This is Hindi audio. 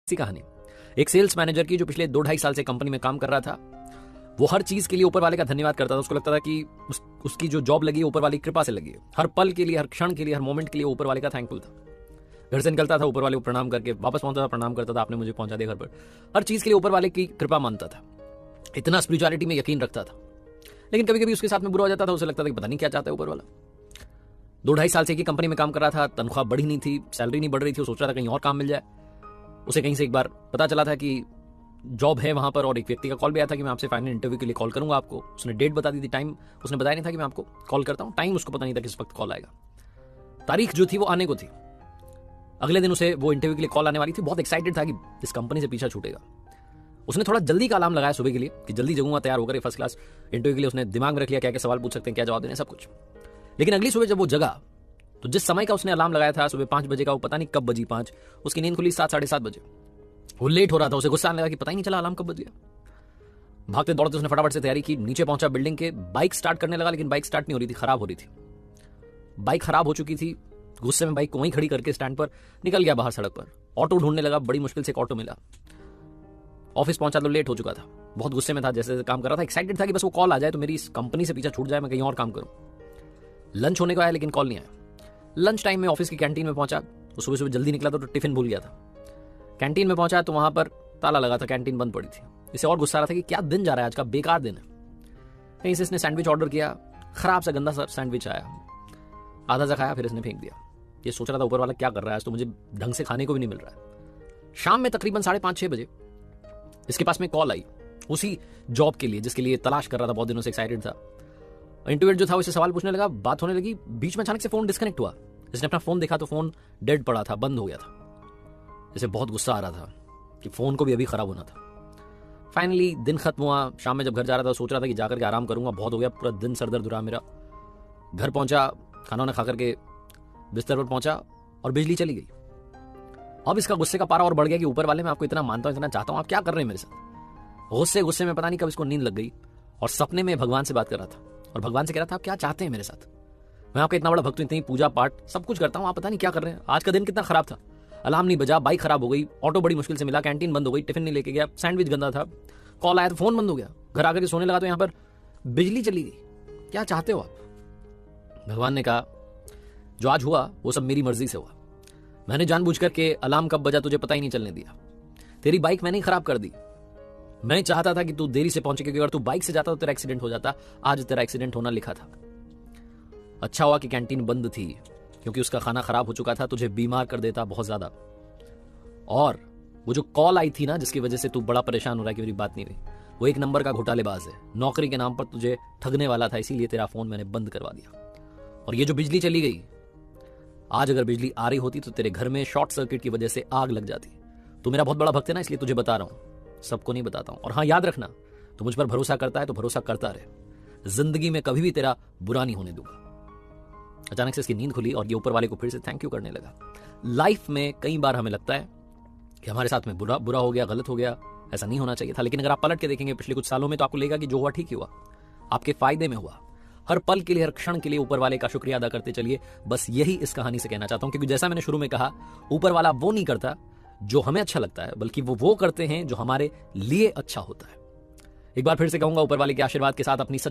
सी कहानी एक सेल्स मैनेजर की जो पिछले 2-2.5 साल से कंपनी में काम कर रहा था। वो हर चीज के लिए ऊपर वाले का धन्यवाद करता था। उसको लगता था कि उसकी जो जॉब लगी है ऊपर वाली कृपा से लगी है। हर पल के लिए, हर क्षण के लिए, हर मोमेंट के लिए ऊपर वाले का थैंकफुल था। घर से निकलता था ऊपर वाले को प्रणाम करके वापस पहुंचता था, प्रणाम करता था, आपने मुझे पहुंचा दिया घर पर। हर चीज के लिए ऊपर वाले की कृपा मानता था। इतना स्पिरिचुअलिटी में यकीन रखता था। लेकिन कभी कभी उसके साथ में बुरा हो जाता था। उसे लगता था कि पता नहीं क्या चाहता है ऊपर वाला। 2-2.5 साल से की कंपनी में काम कर रहा था। तनख्वाह बढ़ी नहीं थी, सैलरी नहीं बढ़ रही थी। वो सोच रहा था कहीं और काम मिल जाए। उसे कहीं से एक बार पता चला था कि जॉब है वहां पर, और एक व्यक्ति का कॉल भी आया था कि मैं आपसे फाइनल इंटरव्यू के लिए कॉल करूंगा आपको। उसने डेट बता दी थी, टाइम उसने बताया नहीं था कि मैं आपको कॉल करता हूं। टाइम उसको पता नहीं था किस वक्त कॉल आएगा। तारीख जो थी वो आने को थी। अगले दिन उसे वो इंटरव्यू के लिए कॉल आने वाली थी। बहुत एक्साइटेड था कि इस कंपनी से पीछा छूटेगा। उसने थोड़ा जल्दी का अलार्म लगाया सुबह के लिए कि जल्दी जगूंगा, तैयार होकर फर्स्ट क्लास इंटरव्यू के लिए। उसने दिमाग में रख लिया क्या क्या सवाल पूछ सकते हैं, क्या जवाब देने, सब कुछ। लेकिन अगली सुबह जब वो जगा तो जिस समय का उसने अलार्म लगाया था सुबह 5 बजे का, वो पता नहीं कब बजी 5, उसकी नींद खुली 7, 7:30 बजे। वो लेट हो रहा था। उसे गुस्सा आने लगा कि पता ही नहीं चला अलार्म कब बज गया। भागते दौड़ते उसने फटाफट से तैयारी की, नीचे पहुंचा बिल्डिंग के, बाइक स्टार्ट करने लगा। लेकिन बाइक स्टार्ट नहीं हो रही थी, खराब हो रही थी। बाइक खराब हो चुकी थी। गुस्से में बाइक को वहीं खड़ी करके स्टैंड पर निकल गया बाहर सड़क पर। ऑटो ढूंढने लगा, बड़ी मुश्किल से एक ऑटो मिला। ऑफिस पहुंचा तो लेट हो चुका था। बहुत गुस्से में था, जैसे काम कर रहा था। एक्साइटेड था कि बस वो कॉल आ जाए तो मेरी इस कंपनी से पीछा छूट जाए, मैं कहीं और काम करूं। लंच होने को आया लेकिन कॉल नहीं आया। लंच टाइम में ऑफिस की कैंटीन में पहुंचा। वो सुबह सुबह जल्दी निकला था तो टिफिन भूल गया था। कैंटीन में पहुंचा तो वहां पर ताला लगा था, कैंटीन बंद पड़ी थी। इसे और गुस्सा आ रहा था कि क्या दिन जा रहा है आज का, बेकार दिन है। कहीं से इसने सैंडविच ऑर्डर किया। खराब सा गंदा सा सैंडविच आया। आधा सा खाया, फिर इसने फेंक दिया। ये सोच रहा था ऊपर वाला क्या कर रहा है, आज तो मुझे ढंग से खाने को भी नहीं मिल रहा है। शाम में तकरीबन 5:30-6 बजे इसके पास में कॉल आई, उसी जॉब के लिए जिसके लिए तलाश कर रहा था, बहुत दिनों से एक्साइटेड था। इंटरव्यूअर जो था उसे सवाल पूछने लगा, बात होने लगी। बीच में अचानक से फोन डिस्कनेक्ट हुआ। इसने अपना फोन देखा तो फोन डेड पड़ा था, बंद हो गया था। इसे बहुत गुस्सा आ रहा था कि फोन को भी अभी खराब होना था। फाइनली दिन खत्म हुआ। शाम में जब घर जा रहा था सोच रहा था कि जाकर के आराम करूंगा, बहुत हो गया, पूरा दिन सर दर्द रहा मेरा। घर पहुंचा, खाना वाना खा करके बिस्तर पर पहुंचा और बिजली चली गई। अब इसका गुस्से का पारा और बढ़ गया कि ऊपर वाले मैं आपको इतना मानता हूं, इतना चाहता हूं, आप क्या कर रहे हैं मेरे साथ। गुस्से में पता नहीं कब इसको नींद लग गई और सपने में भगवान से बात कर रहा था और भगवान से कह रहा था आप क्या चाहते हैं मेरे साथ। मैं आपका इतना बड़ा भक्त हूं, इतनी पूजा पाठ सब कुछ करता हूं, आप पता नहीं क्या कर रहे हैं। आज का दिन कितना खराब था। अलार्म नहीं बजा, बाइक खराब हो गई, ऑटो बड़ी मुश्किल से मिला, कैंटीन बंद हो गई, टिफिन नहीं लेके गया, सैंडविच गंदा था, कॉल आया तो फोन बंद हो गया, घर आकर के सोने लगा तो यहां पर बिजली चली गई। क्या चाहते हो आप। भगवान ने कहा जो आज हुआ वो सब मेरी मर्जी से हुआ। मैंने जानबूझकर के अलार्म कब बजा तुझे पता ही नहीं चलने दिया। तेरी बाइक मैंने ही खराब कर दी। मैं चाहता था कि तू देरी से पहुंचे, क्योंकि अगर तू बाइक से जाता तो तेरा एक्सीडेंट हो जाता। आज तेरा एक्सीडेंट होना लिखा था। अच्छा हुआ कि कैंटीन बंद थी, क्योंकि उसका खाना खराब हो चुका था, तुझे बीमार कर देता बहुत ज्यादा। और वो जो कॉल आई थी ना जिसकी वजह से तू बड़ा परेशान हो रहा है कि मेरी बात नहीं हुई, वो एक नंबर का घोटालेबाज है, नौकरी के नाम पर तुझे ठगने वाला था, इसीलिए तेरा फोन मैंने बंद करवा दिया। और ये जो बिजली चली गई, आज अगर बिजली आ रही होती तो तेरे घर में शॉर्ट सर्किट की वजह से आग लग जाती। तू मेरा बहुत बड़ा भक्त है ना, इसलिए तुझे बता रहा हूं, सबको नहीं बताता हूं। और हाँ, याद रखना, तू मुझ पर भरोसा करता है तो भरोसा करता रहे। जिंदगी में कभी भी तेरा बुरा नहीं होने दूंगा। अचानक से इसकी नींद खुली और ये ऊपर वाले को फिर से थैंक यू करने लगा। लाइफ में कई बार हमें लगता है कि हमारे साथ में बुरा हो गया, गलत हो गया, ऐसा नहीं होना चाहिए था। लेकिन अगर आप पलट के देखेंगे पिछले कुछ सालों में तो आपको लगेगा कि जो हुआ ठीक ही हुआ, आपके फायदे में हुआ। हर पल के लिए, हर क्षण के लिए ऊपर वाले का शुक्रिया अदा करते चलिए। बस यही इस कहानी से कहना चाहता हूं, क्योंकि जैसा मैंने शुरू में कहा, ऊपर वाला वो नहीं करता जो हमें अच्छा लगता है, बल्कि वो करते हैं जो हमारे लिए अच्छा होता है। एक बार फिर से कहूंगा, ऊपर वाले के आशीर्वाद के साथ अपनी